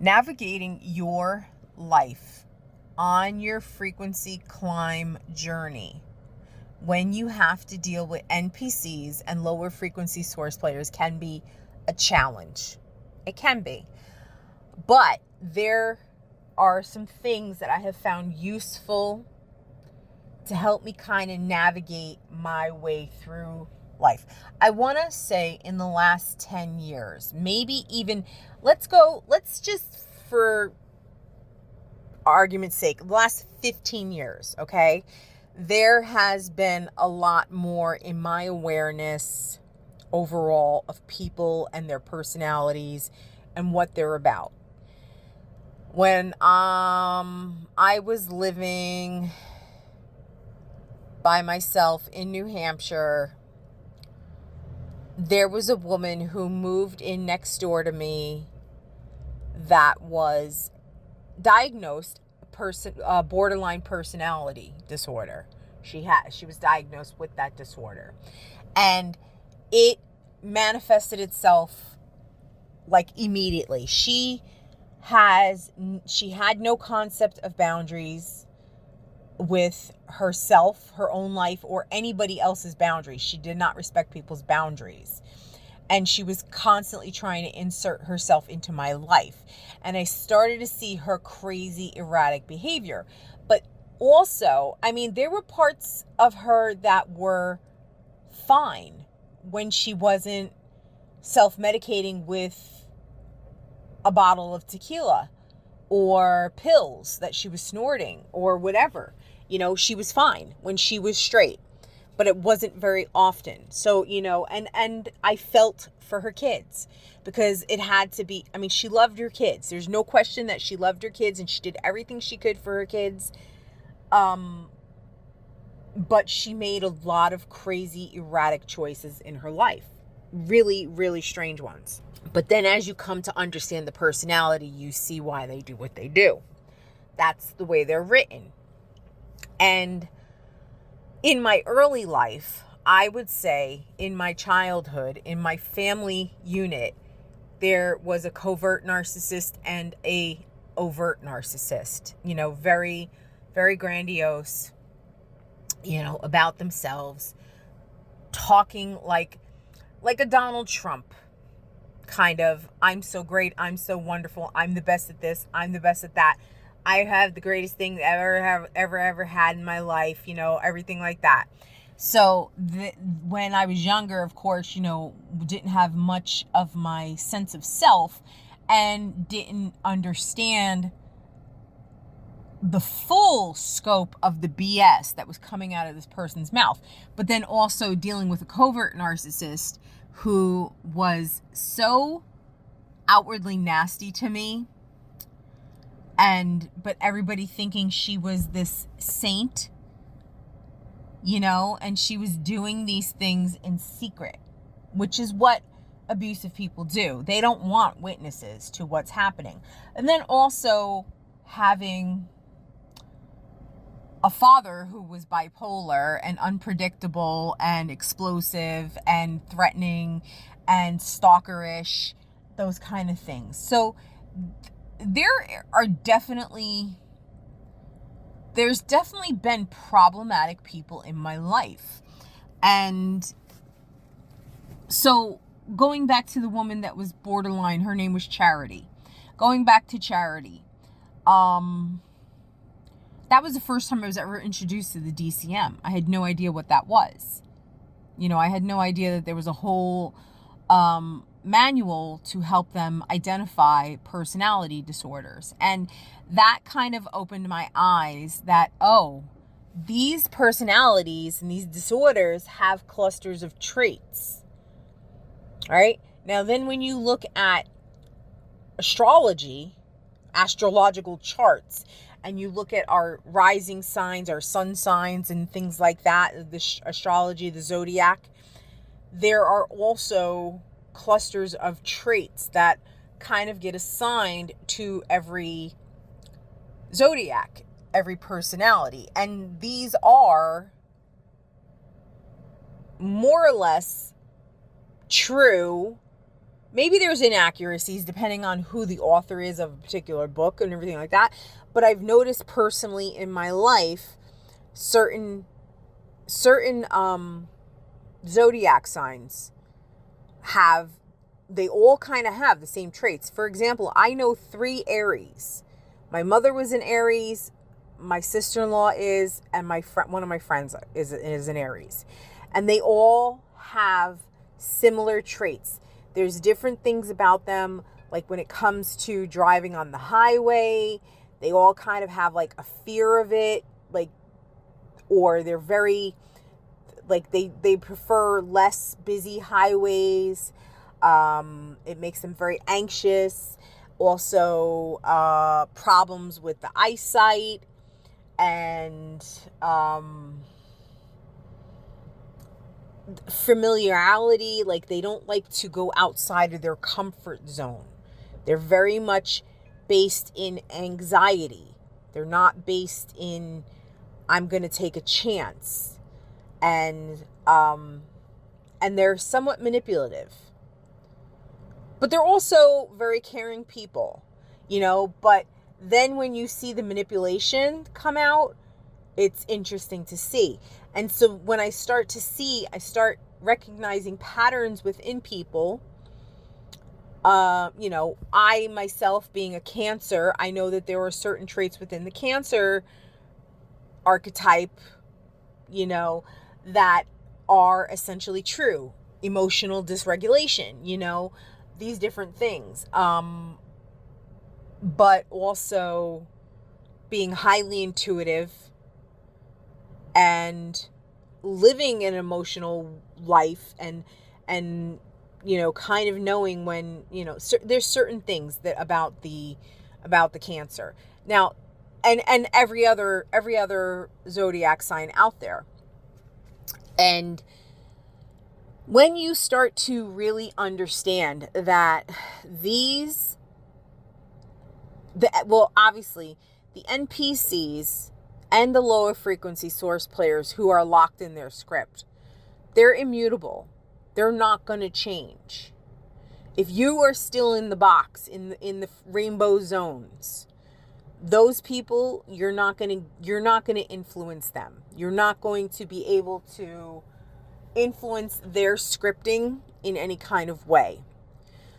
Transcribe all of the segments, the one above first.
Navigating your life on your frequency climb journey when you have to deal with NPCs and lower frequency source players can be a challenge. It can be. But there are some things that I have found useful to help me kind of navigate my way through life. I want to say in the last 10 years, maybe even, let's just for argument's sake, the last 15 years, okay? There has been a lot more in my awareness overall of people and their personalities and what they're about. When I was living by myself in New Hampshire, there was a woman who moved in next door to me that was diagnosed borderline personality disorder. She was diagnosed with that disorder, and it manifested itself like immediately. She had no concept of boundaries with herself, her own life, or anybody else's boundaries. She did not respect people's boundaries. And she was constantly trying to insert herself into my life. And I started to see her crazy, erratic behavior. But also, there were parts of her that were fine when she wasn't self-medicating with a bottle of tequila or pills that she was snorting or whatever. She was fine when she was straight, but it wasn't very often. So, and I felt for her kids because it had to be, she loved her kids. There's no question that she loved her kids and she did everything she could for her kids. But she made a lot of crazy, erratic choices in her life. Really, really strange ones. But then as you come to understand the personality, you see why they do what they do. That's the way they're written. And in my early life, I would say in my childhood, in my family unit, there was a covert narcissist and a overt narcissist, very, very grandiose, about themselves, talking like a Donald Trump kind of, I'm so great, I'm so wonderful, I'm the best at this, I'm the best at that. I have the greatest thing ever had in my life, everything like that. So when I was younger, of course, didn't have much of my sense of self and didn't understand the full scope of the BS that was coming out of this person's mouth. But then also dealing with a covert narcissist who was so outwardly nasty to me, but everybody thinking she was this saint, and she was doing these things in secret, which is what abusive people do. They don't want witnesses to what's happening. And then also having a father who was bipolar and unpredictable and explosive and threatening and stalkerish, those kind of things. So there's definitely been problematic people in my life. And so going back to the woman that was borderline, her name was Charity. Going back to Charity, that was the first time I was ever introduced to the DCM. I had no idea what that was. I had no idea that there was a whole manual to help them identify personality disorders. And that kind of opened my eyes that, these personalities and these disorders have clusters of traits. All right. Now, then when you look at astrological charts, and you look at our rising signs, our sun signs and things like that, the astrology, the zodiac, there are also clusters of traits that kind of get assigned to every zodiac, every personality. And these are more or less true maybe there's inaccuracies depending on who the author is of a particular book and everything like that. But I've noticed personally in my life, certain zodiac signs they all kind of have the same traits. For example, I know 3 Aries. My mother was an Aries, my sister-in-law is, and one of my friends is an Aries. And they all have similar traits. There's different things about them, like when it comes to driving on the highway, they all kind of have like a fear of it, like, or they're very, like they prefer less busy highways. It makes them very anxious. Also, problems with the eyesight and familiarity. Like, they don't like to go outside of their comfort zone. They're very much based in anxiety. They're not based in, I'm going to take a chance. And they're somewhat manipulative. But they're also very caring people, but then when you see the manipulation come out, it's interesting to see. And so when I start recognizing patterns within people, I myself being a Cancer, I know that there are certain traits within the Cancer archetype, that are essentially true. Emotional dysregulation, these different things. But also being highly intuitive and living an emotional life and kind of knowing when, there's certain things that about the Cancer. Now, and every other zodiac sign out there. And when you start to really understand that obviously the NPCs and the lower frequency source players who are locked in their script, they're immutable. They're not going to change. If you are still in the box, in the rainbow zones, those people, you're not going to influence them. You're not going to be able to influence their scripting in any kind of way.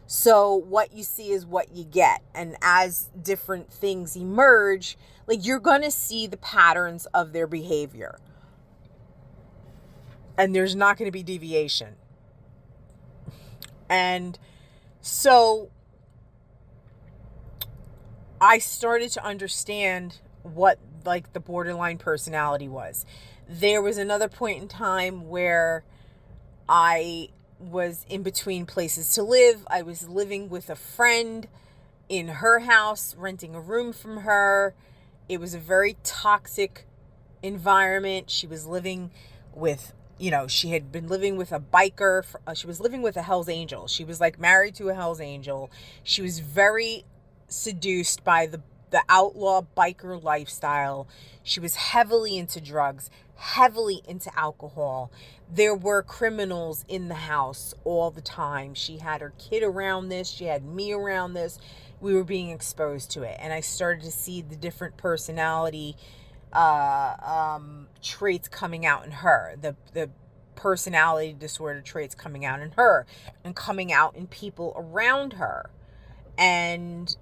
So what you see is what you get. And as different things emerge, like, you're going to see the patterns of their behavior. And there's not going to be deviation. And so I started to understand what, like, the borderline personality was. There was another point in time where I was in between places to live. I was living with a friend in her house, renting a room from her. It was a very toxic environment. She was living with, she had been living with a biker. She was living with a Hell's Angel. She was like married to a Hell's Angel. She was very seduced by the outlaw biker lifestyle. She was heavily into drugs, heavily into alcohol. There were criminals in the house all the time. She had her kid around this. She had me around this. We were being exposed to it. And I started to see the different personality traits coming out in her. The personality disorder traits coming out in her and coming out in people around her. And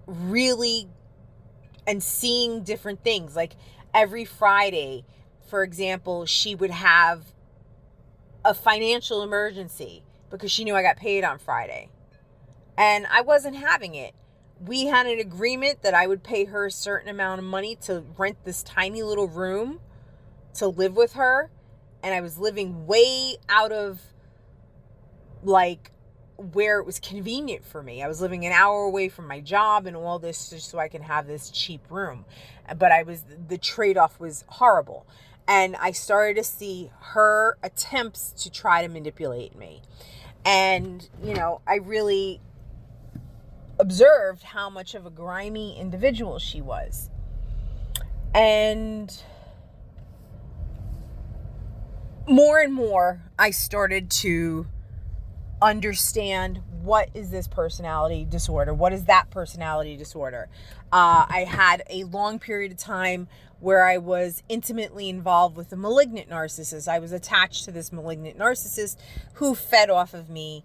really, and seeing different things. Like, every Friday, for example, she would have a financial emergency because she knew I got paid on Friday. And I wasn't having it. We had an agreement that I would pay her a certain amount of money to rent this tiny little room to live with her. And I was living way out of, like, where it was convenient for me. I was living an hour away from my job and all this just so I can have this cheap room. But the trade-off was horrible. And I started to see her attempts to try to manipulate me. And, I really observed how much of a grimy individual she was. And more and more, I started to understand what is this personality disorder? What is that personality disorder? I had a long period of time where I was intimately involved with a malignant narcissist. I was attached to this malignant narcissist who fed off of me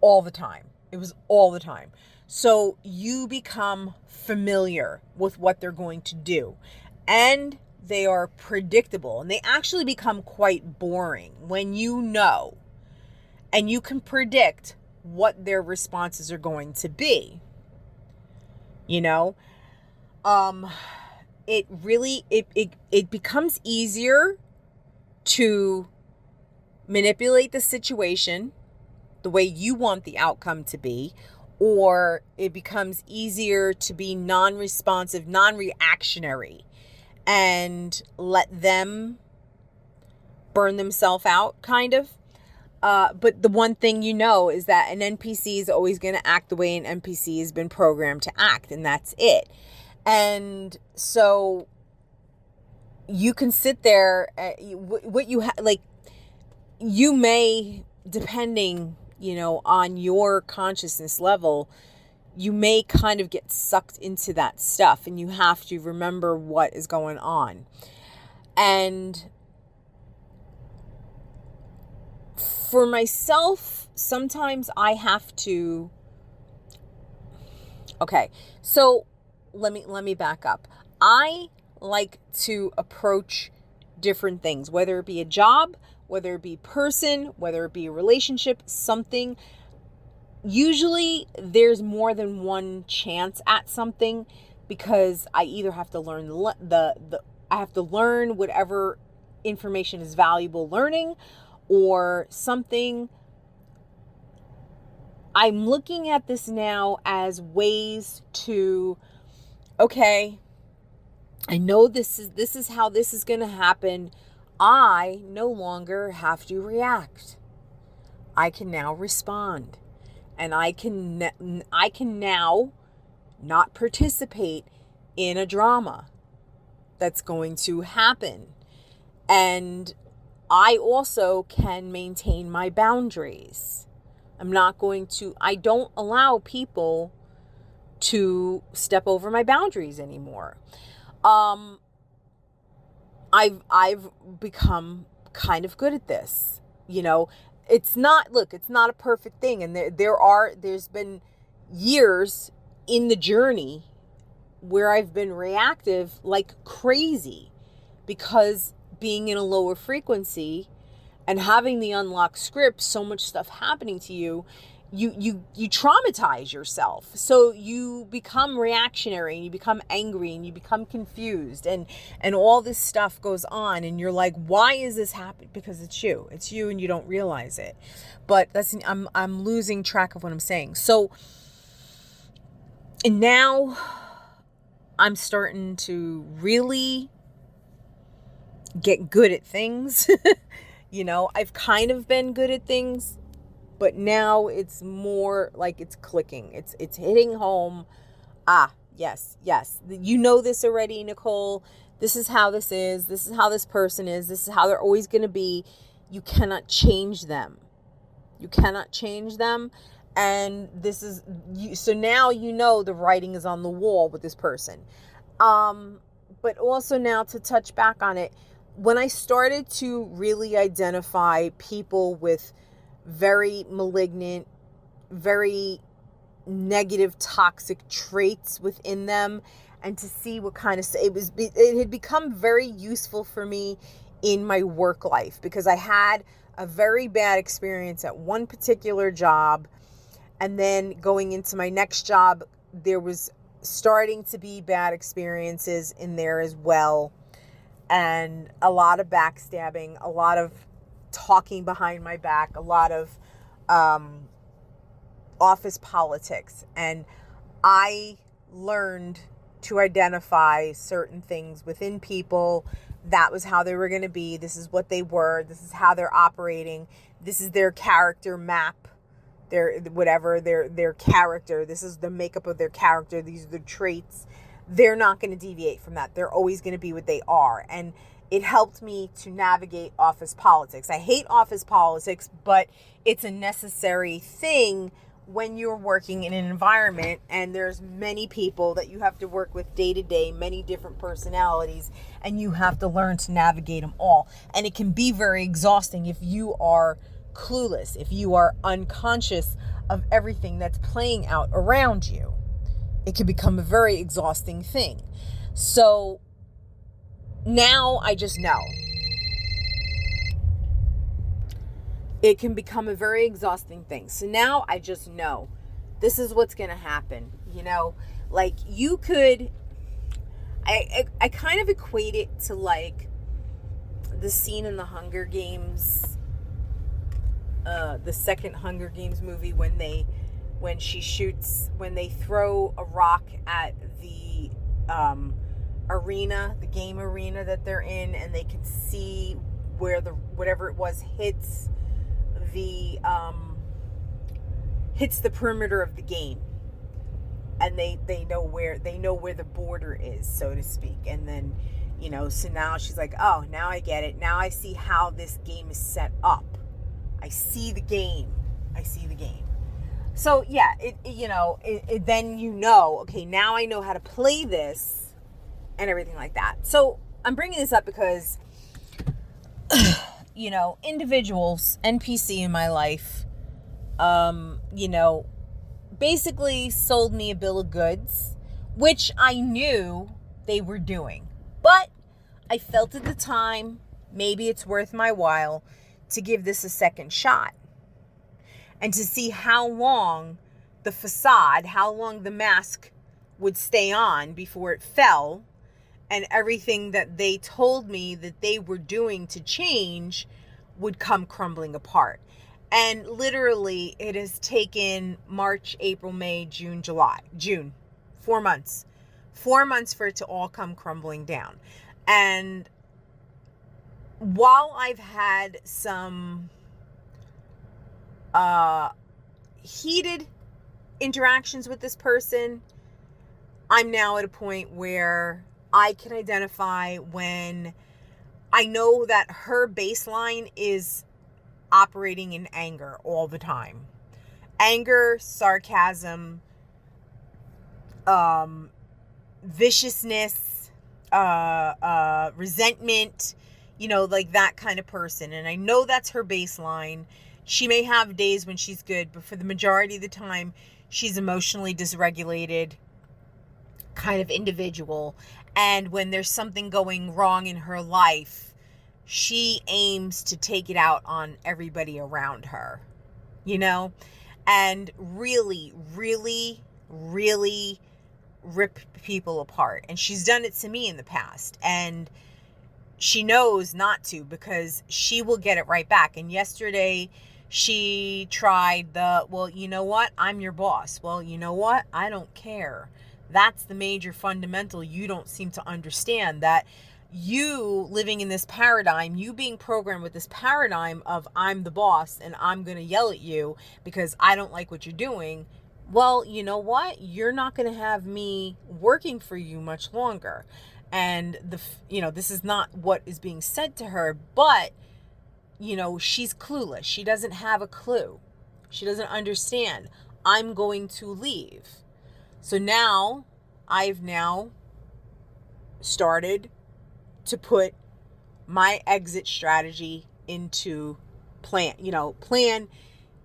all the time. It was all the time. So you become familiar with what they're going to do, and they are predictable, and they actually become quite boring when you know and you can predict what their responses are going to be. You know, it really, it becomes easier to manipulate the situation the way you want the outcome to be, or it becomes easier to be non-responsive, non-reactionary, and let them burn themselves out, kind of. But the one thing you know is that an NPC is always going to act the way an NPC has been programmed to act, and that's it. And so you can sit there, what you like, you may, depending, you know, on your consciousness level, you may kind of get sucked into that stuff, and you have to remember what is going on. And for myself, sometimes I have to, okay, so let me back up. I like to approach different things, whether it be a job, whether it be person, whether it be a relationship, something. Usually there's more than one chance at something, because I either have to learn I have to learn whatever information is valuable learning, or something. I'm looking at this now as ways to, okay, I know this is how this is going to happen. I no longer have to react. I can now respond. And I can now not participate in a drama that's going to happen. And I also can maintain my boundaries. I don't allow people to step over my boundaries anymore. I've become kind of good at this. You know, it's not a perfect thing. And there's been years in the journey where I've been reactive like crazy, because being in a lower frequency and having the unlocked script, so much stuff happening to you, you traumatize yourself. So you become reactionary, and you become angry, and you become confused, and all this stuff goes on, and you're like, why is this happening? Because it's you, and you don't realize it. But I'm losing track of what I'm saying. So, and now I'm starting to really get good at things. You know, I've kind of been good at things, but now it's more like it's clicking. It's hitting home. Yes. You know this already, Nicole. This is how this is. This is how this person is. This is how they're always going to be. You cannot change them. And this is, so now you know the writing is on the wall with this person. But also now, to touch back on it, when I started to really identify people with very malignant, very negative, toxic traits within them, and to see what kind of, it had become very useful for me in my work life, because I had a very bad experience at one particular job, and then going into my next job, there was starting to be bad experiences in there as well, and a lot of backstabbing, a lot of talking behind my back, a lot of office politics. And I learned to identify certain things within people. That was how they were going to be. This is what they were. This is how they're operating. This is their character map. Their character. This is the makeup of their character. These are the traits. They're not going to deviate from that. They're always going to be what they are. And it helped me to navigate office politics. I hate office politics, but it's a necessary thing when you're working in an environment and there's many people that you have to work with day to day, many different personalities, and you have to learn to navigate them all. And it can be very exhausting if you are clueless, if you are unconscious of everything that's playing out around you. It can become a very exhausting thing. So now I just know. It can become a very exhausting thing. So now I just know this is what's going to happen. You know, like you could, I kind of equate it to like the scene in the Hunger Games, the second Hunger Games movie when they throw a rock at the arena, the game arena that they're in, and they can see where the whatever it was hits the perimeter of the game, and they know where the border is, so to speak. And then, you know, so now she's like, oh, now I get it. Now I see how this game is set up. I see the game. So yeah, then you know, okay, now I know how to play this and everything like that. So I'm bringing this up because you know, individuals, NPC in my life, you know, basically sold me a bill of goods, which I knew they were doing. But I felt at the time, maybe it's worth my while to give this a second shot and to see how long the facade, how long the mask would stay on before it fell, and everything that they told me that they were doing to change would come crumbling apart. And literally, it has taken March, April, May, June, July. June. 4 months. 4 months for it to all come crumbling down. And while I've had some heated interactions with this person, I'm now at a point where I can identify when I know that her baseline is operating in anger all the time. Anger, sarcasm, viciousness, resentment, you know, like that kind of person. And I know that's her baseline. She may have days when she's good, but for the majority of the time, she's emotionally dysregulated kind of individual. And when there's something going wrong in her life, she aims to take it out on everybody around her, you know, and really, really, really rip people apart. And she's done it to me in the past, and she knows not to, because she will get it right back. And yesterday she tried well, you know what? I'm your boss. Well, you know what? I don't care. That's the major fundamental you don't seem to understand, that you living in this paradigm, you being programmed with this paradigm of I'm the boss and I'm going to yell at you because I don't like what you're doing. Well, you know what? You're not going to have me working for you much longer. And this is not what is being said to her, but you know, she's clueless. She doesn't have a clue. She doesn't understand. I'm going to leave. So now I've started to put my exit strategy into plan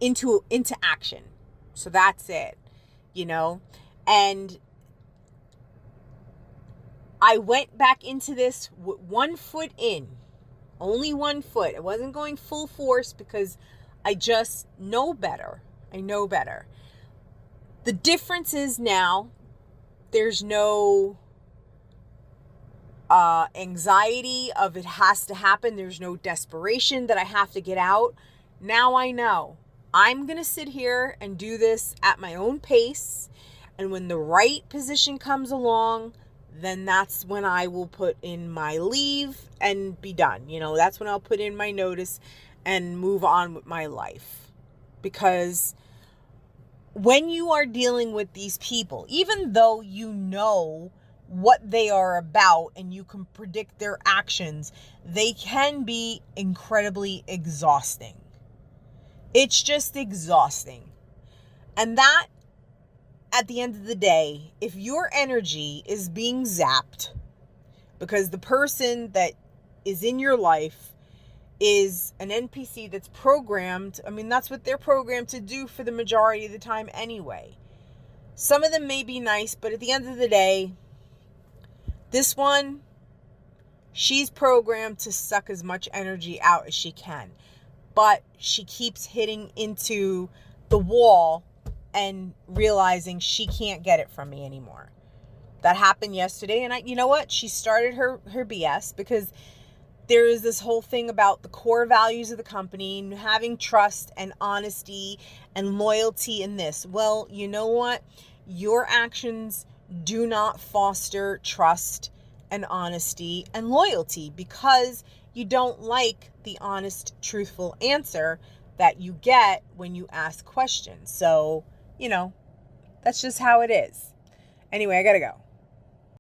into action. So that's it, you know, and I went back into this with 1 foot in, only 1 foot. I wasn't going full force because I just know better. I know better. The difference is now there's no anxiety of it has to happen. There's no desperation that I have to get out. Now I know I'm going to sit here and do this at my own pace. And when the right position comes along, then that's when I will put in my leave and be done. You know, that's when I'll put in my notice and move on with my life. Because when you are dealing with these people, even though you know what they are about and you can predict their actions, they can be incredibly exhausting. It's just exhausting. And that, at the end of the day, if your energy is being zapped because the person that is in your life is an NPC that's programmed, I mean, that's what they're programmed to do for the majority of the time anyway. Some of them may be nice, but at the end of the day, this one, she's programmed to suck as much energy out as she can. But she keeps hitting into the wall and realizing she can't get it from me anymore. That happened yesterday, and you know what? She started her BS because there is this whole thing about the core values of the company and having trust and honesty and loyalty in this. Well, you know what? Your actions do not foster trust and honesty and loyalty because you don't like the honest, truthful answer that you get when you ask questions. So, that's just how it is. Anyway, I gotta go.